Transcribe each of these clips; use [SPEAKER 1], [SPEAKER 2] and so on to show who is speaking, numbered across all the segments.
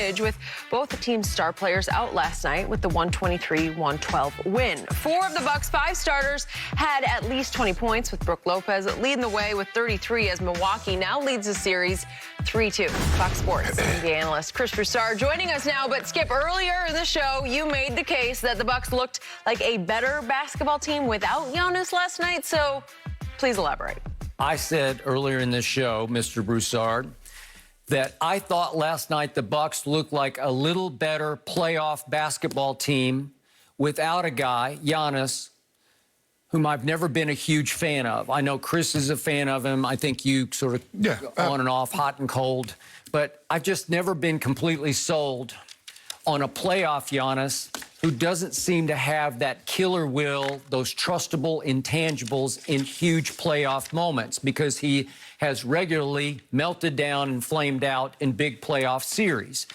[SPEAKER 1] footage with both the team's star players out last night with the 123-112 win. 4 of the Bucks' 5 starters had at least 20 points, with Brook Lopez leading the way with 33 as Milwaukee now leads the series 3-2. Fox Sports NBA analyst Chris Broussard joining us now. But Skip, earlier in the show, you made the case that the Bucks looked like a better basketball team without Giannis last night. So please elaborate.
[SPEAKER 2] I said earlier in this show, Mr. Broussard, that I thought last night the Bucks looked like a little better playoff basketball team without a guy, Giannis, whom I've never been a huge fan of. I know Chris is a fan of him. I think you sort of on and off, hot and cold. But I've just never been completely sold on a playoff Giannis who doesn't seem to have that killer will, those trustable intangibles in huge playoff moments, because he has regularly melted down and flamed out in big playoff series.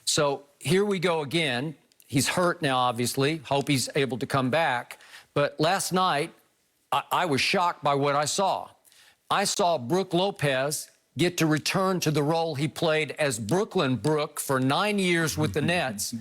[SPEAKER 2] So here we go again. He's hurt now, obviously. Hope he's able to come back. But last night, I was shocked by what I saw. I saw Brook Lopez get to return to the role he played as Brooklyn Brook for 9 years with the Nets,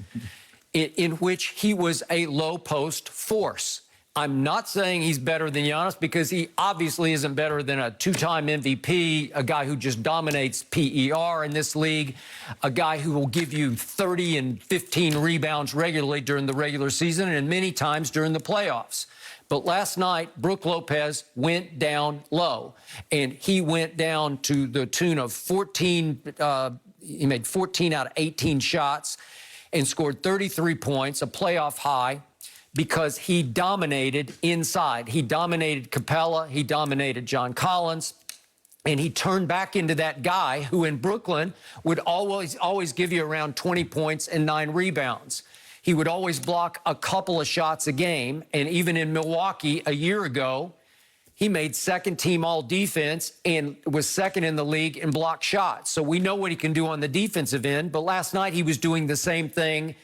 [SPEAKER 2] in which he was a low-post force. I'm not saying he's better than Giannis, because he obviously isn't better than a 2-time MVP, a guy who just dominates PER in this league, a guy who will give you 30 and 15 rebounds regularly during the regular season and many times during the playoffs. But last night, Brook Lopez went down low, and he went down to the tune of 14. He made 14 out of 18 shots and scored 33 points, a playoff high, because he dominated inside. He dominated Capella, he dominated John Collins, and he turned back into that guy who in Brooklyn would always give you around 20 points and 9 rebounds. He would always block a couple of shots a game, and even in Milwaukee a year ago, he made second-team all-defense and was second in the league in block shots. So we know what he can do on the defensive end, but last night he was doing the same thing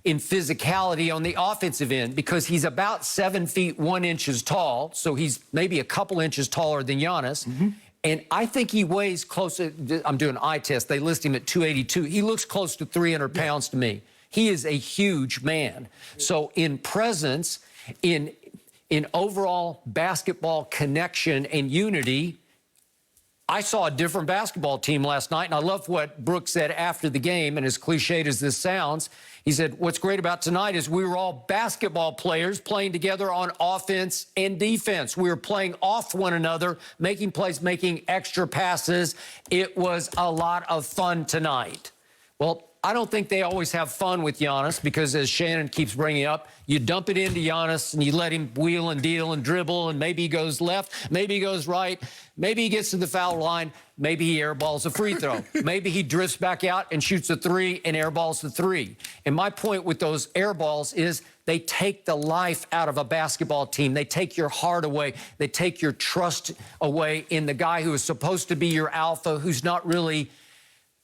[SPEAKER 2] in physicality on the offensive end, because he's about 7 feet 1 inches tall, so he's maybe a couple inches taller than Giannis. And I think he weighs close to, I'm doing an eye test, they list him at 282. He looks close to 300 pounds to me. He is a huge man. So in presence, in overall basketball connection and unity, I saw a different basketball team last night, and I love what Brook said after the game, and as cliched as this sounds, he said, what's great about tonight is we were all basketball players playing together on offense and defense. We were playing off one another, making plays, making extra passes. It was a lot of fun tonight. Well, I don't think they always have fun with Giannis, because as Shannon keeps bringing up, you dump it into Giannis and you let him wheel and deal and dribble, and maybe he goes left, maybe he goes right, maybe he gets to the foul line, maybe he airballs a free throw, maybe he drifts back out and shoots a 3 and airballs the 3. And my point with those airballs is they take the life out of a basketball team. They take your heart away. They take your trust away in the guy who is supposed to be your alpha, who's not really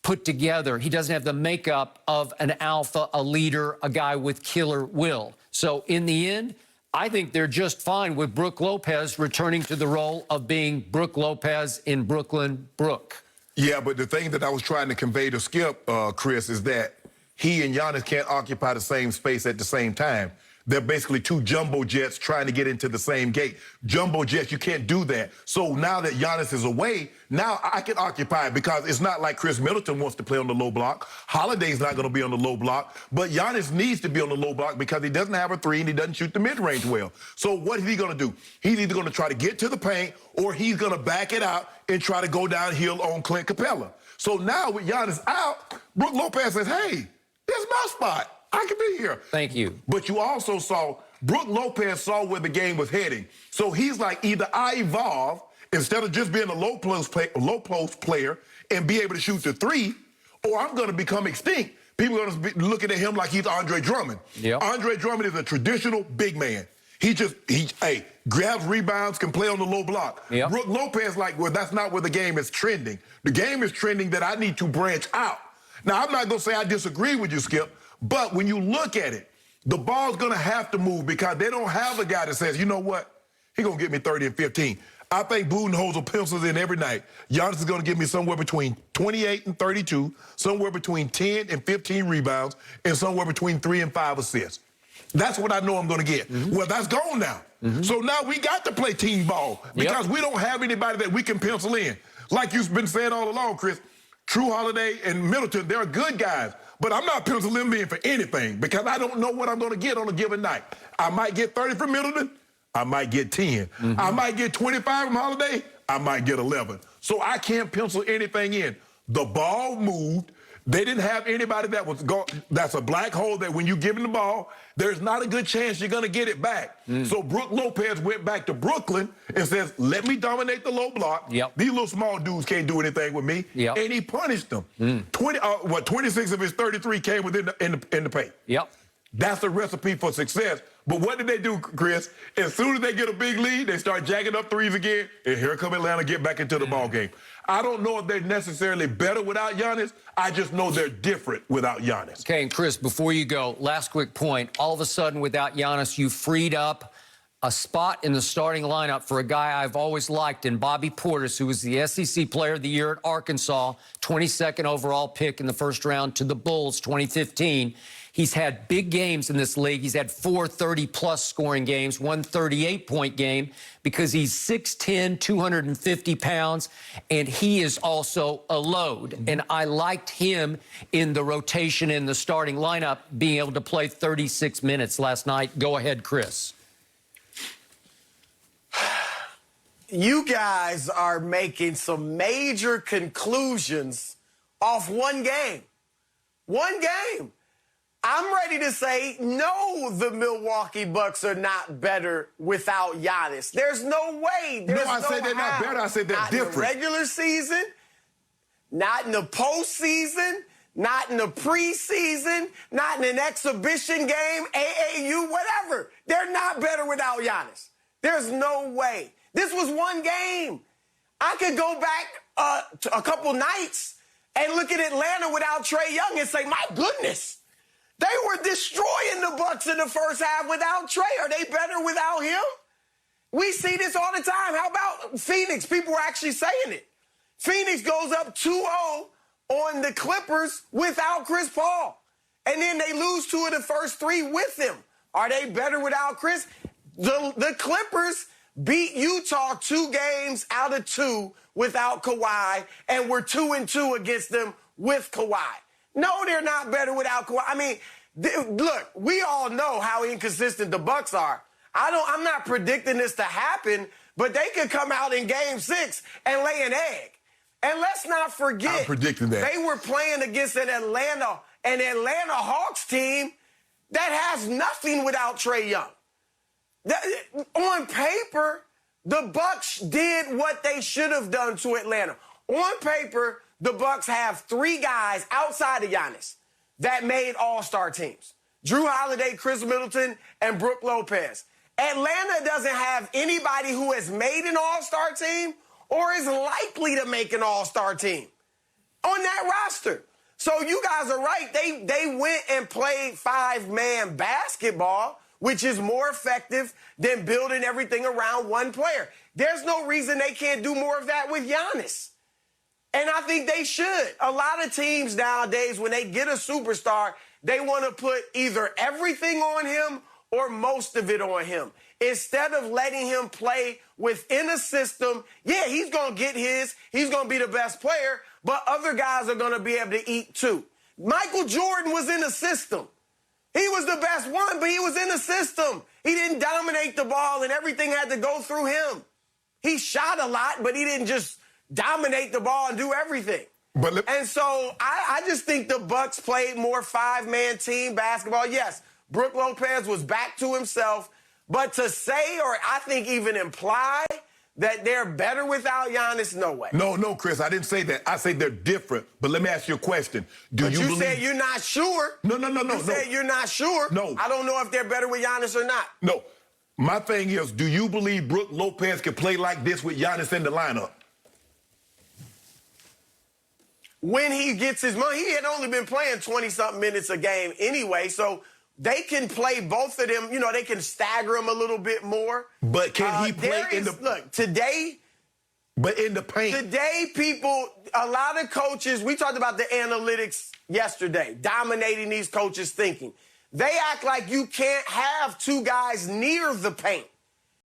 [SPEAKER 2] put together. He doesn't have the makeup of an alpha, a leader, a guy with killer will. So in the end, I think they're just fine with Brook Lopez returning to the role of being Brook Lopez in Brooklyn Brook.
[SPEAKER 3] Yeah, but the thing that I was trying to convey to Skip, Chris, is that he and Giannis can't occupy the same space at the same time. They're basically 2 jumbo jets trying to get into the same gate. Jumbo jets, you can't do that. So now that Giannis is away, now I can occupy it, because it's not like Chris Middleton wants to play on the low block. Holiday's not going to be on the low block. But Giannis needs to be on the low block because he doesn't have a 3 and he doesn't shoot the mid-range well. So what is he going to do? He's either going to try to get to the paint, or he's going to back it out and try to go downhill on Clint Capella. So now with Giannis out, Brook Lopez says, hey, this is my spot. I can be here. Thank you. But you also saw Brook Lopez saw where the game was heading. So he's like, either I evolve instead of just being a low post player and be able to shoot the 3, or I'm going to become extinct. People are going to be looking at him like he's Andre Drummond. Yep. Andre Drummond is a traditional big man. He grabs rebounds, can play on the low block. Yep. Brook Lopez, like, well, that's not where the game is trending. The game is trending that I need to branch out. Now, I'm not going to say I disagree with you, Skip, but when you look at it, the ball's going to have to move, because they don't have a guy that says, you know what, he's going to get me 30 and 15. I think Budenholzer pencils in every night. Giannis is going to give me somewhere between 28 and 32, somewhere between 10 and 15 rebounds, and somewhere between 3 and 5 assists. That's what I know I'm going to get. Well, that's gone now. So now we got to play team ball because we don't have anybody that we can pencil in. Like you've been saying all along, Chris, True Holiday and Middleton, they're good guys. But I'm not penciling them in for anything because I don't know what I'm going to get on a given night. I might get 30 from Middleton. I might get 10. I might get 25 from Holiday. I might get 11. So I can't pencil anything in. The ball moved. They didn't have anybody that's a black hole that when you give him the ball, there's not a good chance you're going to get it back. So Brook Lopez went back to Brooklyn and says, let me dominate the low block. These little small dudes can't do anything with me. And he punished them. 26 of his 33 came within in the paint. That's the recipe for success. But what did they do, Chris? As soon as they get a big lead, they start jacking up threes again, and here come Atlanta get back into the ball game. I don't know if they're necessarily better without Giannis. I just know they're different without Giannis.
[SPEAKER 2] Okay, and Chris, before you go, last quick point. All of a sudden, without Giannis, you freed up a spot in the starting lineup for a guy I've always liked in Bobby Portis, who was the SEC Player of the Year at Arkansas, 22nd overall pick in the first round to the Bulls, 2015. He's had big games in this league. He's had 4 30-plus scoring games, 1 38-point game, because he's 6'10", 250 pounds, and he is also a load. And I liked him in the rotation in the starting lineup, being able to play 36 minutes last night. Go ahead, Chris.
[SPEAKER 4] You guys are making some major conclusions off one game. One game. I'm ready to say, no, the Milwaukee Bucks are not better without Giannis. There's no way. There's
[SPEAKER 3] I said they're not better. I said they're different.
[SPEAKER 4] Not in the regular season, not in the postseason, not in the preseason, not in an exhibition game, AAU, whatever. They're not better without Giannis. There's no way. This was one game. I could go back to a couple nights and look at Atlanta without Trae Young and say, my goodness. They were destroying the Bucks in the first half without Trae. Are they better without him? We see this all the time. How about Phoenix? People are actually saying it. Phoenix goes up 2-0 on the Clippers without Chris Paul. And then they lose 2 of the first 3 with him. Are they better without Chris? The Clippers beat Utah 2 games out of 2 without Kawhi, and we're 2-2 against them with Kawhi. No, they're not better without Kawhi. I mean, look, we all know how inconsistent the Bucks are. I'm not predicting this to happen, but they could come out in Game 6 and lay an egg. And let's not forget,
[SPEAKER 3] I'm predicting that.
[SPEAKER 4] They were playing against an Atlanta Hawks team that has nothing without Trae Young. On paper, the Bucks did what they should have done to Atlanta. On paper, the Bucks have 3 guys outside of Giannis that made all-star teams. Drew Holiday, Chris Middleton, and Brook Lopez. Atlanta doesn't have anybody who has made an all-star team or is likely to make an all-star team on that roster. So you guys are right. They went and played 5-man basketball, which is more effective than building everything around one player. There's no reason they can't do more of that with Giannis. And I think they should. A lot of teams nowadays, when they get a superstar, they want to put either everything on him or most of it on him. Instead of letting him play within a system, yeah, he's going to get his. He's going to be the best player, but other guys are going to be able to eat too. Michael Jordan was in a system. He was the best one, but he was in a system. He didn't dominate the ball, and everything had to go through him. He shot a lot, but he didn't just dominate the ball and do everything. And so I just think the Bucks played more 5-man team basketball. Yes, Brook Lopez was back to himself. But to say, or I think even imply, that they're better without Giannis, no way.
[SPEAKER 3] No, Chris, I didn't say that. I say they're different. But let me ask you a question.
[SPEAKER 4] You said you're not sure.
[SPEAKER 3] No.
[SPEAKER 4] You said you're not sure.
[SPEAKER 3] No.
[SPEAKER 4] I don't know if they're better with Giannis or not.
[SPEAKER 3] No. My thing is, do you believe Brook Lopez can play like this with Giannis in the lineup?
[SPEAKER 4] When he gets his money, he had only been playing 20-something minutes a game anyway. So they can play both of them. You know, they can stagger them a little bit more.
[SPEAKER 3] But can he play in the
[SPEAKER 4] look today?
[SPEAKER 3] But in the paint.
[SPEAKER 4] Today, a lot of coaches, we talked about the analytics yesterday, dominating these coaches' thinking. They act like you can't have two guys near the paint.